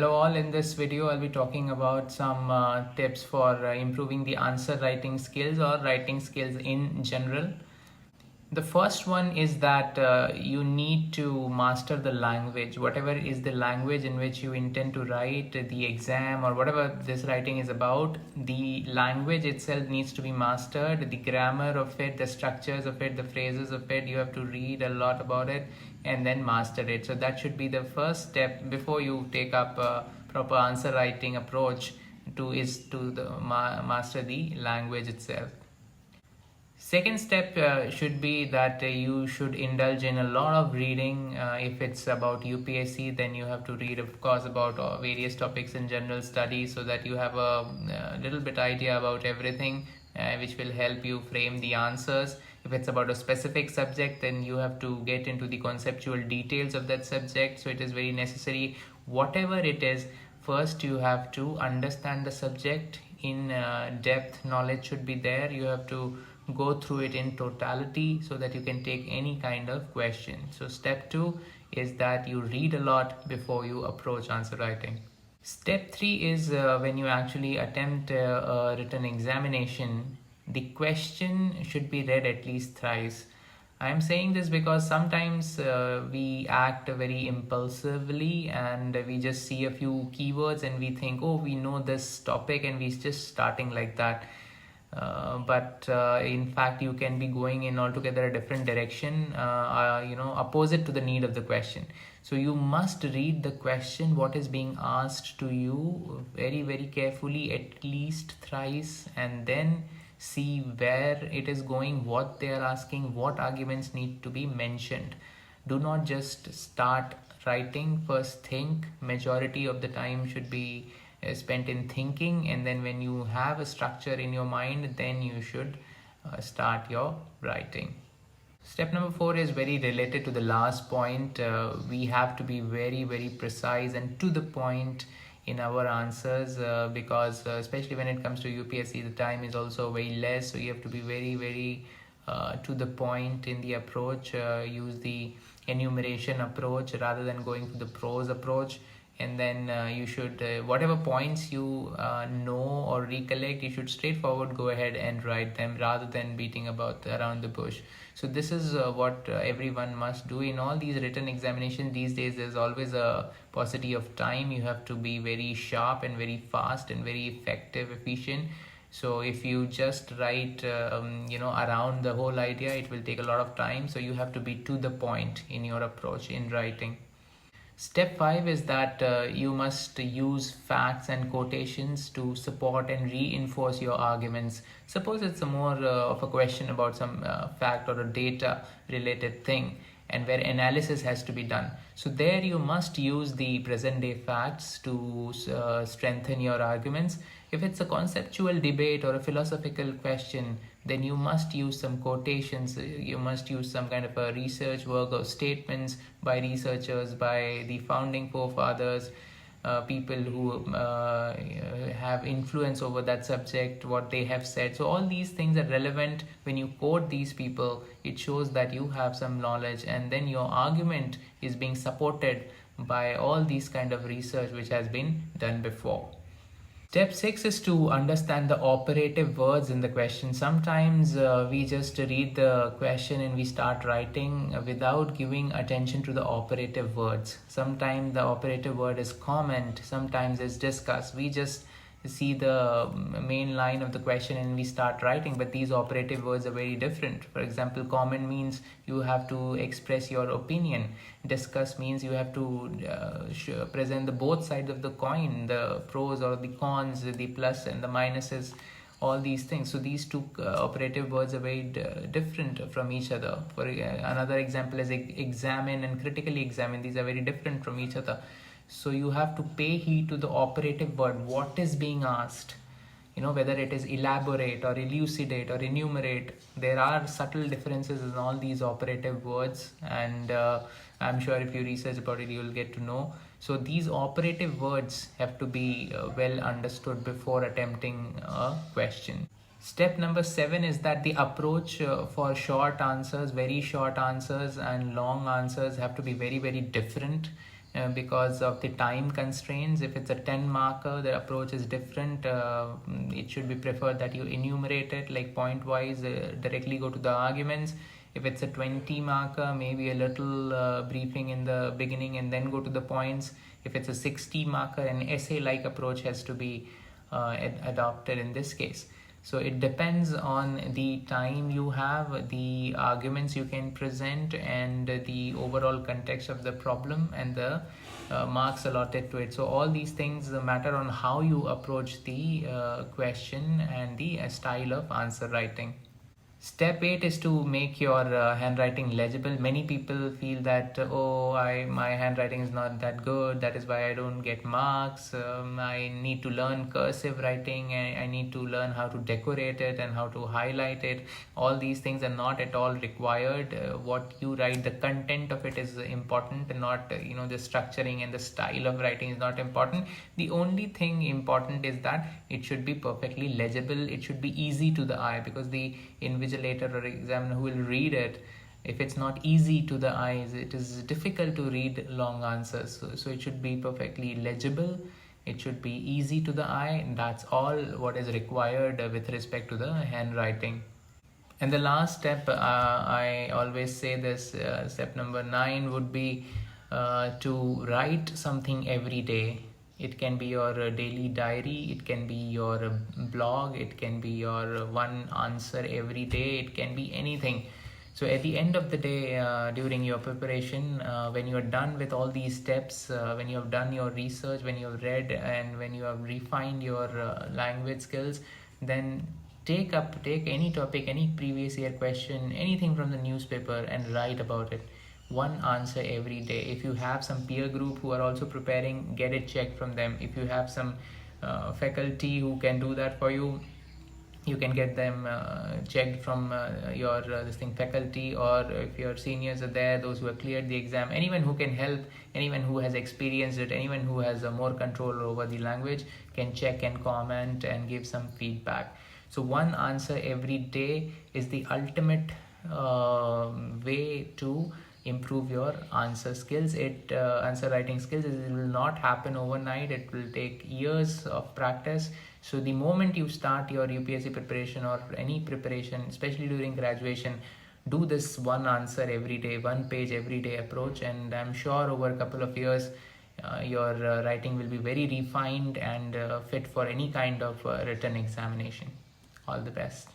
Hello all, in this video I'll be talking about some tips for improving the answer writing skills or writing skills in general. The first one is that you need to master the language, whatever is the language in which you intend to write the exam or whatever this writing is about. The language itself needs to be mastered, the grammar of it, the structures of it, the phrases of it. You have to read a lot about it and then master it. So that should be the first step before you take up a proper answer writing approach to master the language itself. Second step should be that you should indulge in a lot of reading. If it's about UPSC, then you have to read, of course, about various topics in general studies so that you have a little bit idea about everything, which will help you frame the answers. If it's about a specific subject, then you have to get into the conceptual details of that subject. So it is very necessary, whatever it is, first you have to understand the subject in depth. Knowledge should be there. You have to go through it in totality so that you can take any kind of question. So step 2 is that you read a lot before you approach answer writing. Step 3 is when you actually attempt a written examination, the question should be read at least thrice. I am saying this because sometimes we act very impulsively and we just see a few keywords and we think, oh, we know this topic, and we're just starting like that. But in fact you can be going in altogether a different direction, opposite to the need of the question. So you must read the question, what is being asked to you, very, very carefully, at least thrice, and then see where it is going, what they are asking, what arguments need to be mentioned. Do not just start writing. First think. Majority of the time should be spent in thinking, and then when you have a structure in your mind, then you should start your writing. Step number 4 is very related to the last point. We have to be very, very precise and to the point in our answers, because especially when it comes to UPSC, the time is also very less, so you have to be very, very to the point in the approach. Use the enumeration approach rather than going to the prose approach. And then you should, whatever points you know or recollect, you should straightforward go ahead and write them rather than beating about around the bush. So this is what everyone must do in all these written examinations these days. There's always a paucity of time. You have to be very sharp and very fast and very effective, efficient. So if you just write around the whole idea, it will take a lot of time. So you have to be to the point in your approach in writing. Step 5 is that you must use facts and quotations to support and reinforce your arguments. Suppose it's more of a question about some fact or a data related thing, and where analysis has to be done. So there you must use the present day facts to strengthen your arguments. If it's a conceptual debate or a philosophical question, then you must use some quotations. You must use some kind of a research work or statements by researchers, by the founding forefathers, people who have influence over that subject, what they have said. So all these things are relevant. When you quote these people, it shows that you have some knowledge, and then your argument is being supported by all these kind of research which has been done before. Step 6 is to understand the operative words in the question. Sometimes we just read the question and we start writing without giving attention to the operative words. Sometimes the operative word is comment, sometimes it's discuss. We just see the main line of the question and we start writing, but these operative words are very different. For example, comment means you have to express your opinion. Discuss means you have to present the both sides of the coin, the pros or the cons, the plus and the minuses, all these things. So these two operative words are very different from each other. For another example is examine and critically examine. These are very different from each other. So you have to pay heed to the operative word, what is being asked, whether it is elaborate or elucidate or enumerate. There are subtle differences in all these operative words, and I'm sure if you research about it, you will get to know. So these operative words have to be well understood before attempting a question. Step number 7 is that the approach for short answers, very short answers and long answers have to be very, very different. because of the time constraints. If it's a 10 marker, the approach is different. It should be preferred that you enumerate it like point wise, directly go to the arguments. If it's a 20 marker, maybe a little briefing in the beginning and then go to the points. If it's a 60 marker, an essay like approach has to be adopted in this case. So it depends on the time you have, the arguments you can present, and the overall context of the problem and the marks allotted to it. So all these things matter on how you approach the question and the style of answer writing. Step 8 is to make your handwriting legible. Many people feel that, my handwriting is not that good, that is why I don't get marks. I need to learn cursive writing, I need to learn how to decorate it and how to highlight it. All these things are not at all required. What you write, the content of it is important, and not the structuring and the style of writing is not important. The only thing important is that it should be perfectly legible. It should be easy to the eye, because the invigilator or examiner who will read it, if it's not easy to the eyes, it is difficult to read long answers. So it should be perfectly legible, it should be easy to the eye, and that's all what is required with respect to the handwriting. And the last step, I always say this, step number 9 would be to write something every day. It can be your daily diary, it can be your blog, it can be your one answer every day, it can be anything. So at the end of the day, during your preparation, when you are done with all these steps, when you have done your research, when you have read, and when you have refined your language skills, then take any topic, any previous year question, anything from the newspaper, and write about it. One answer every day. If you have some peer group who are also preparing, get it checked from them. If you have some faculty who can do that for you, you can get them checked from your faculty, or if your seniors are there, those who have cleared the exam, anyone who can help, anyone who has experienced it, anyone who has more control over the language can check and comment and give some feedback. So one answer every day is the ultimate way to improve your answer skills. Answer writing skills, it will not happen overnight. It will take years of practice. So the moment you start your UPSC preparation or any preparation, especially during graduation, do this one answer every day, one page every day approach, and I'm sure over a couple of years your writing will be very refined and fit for any kind of written examination. All the best.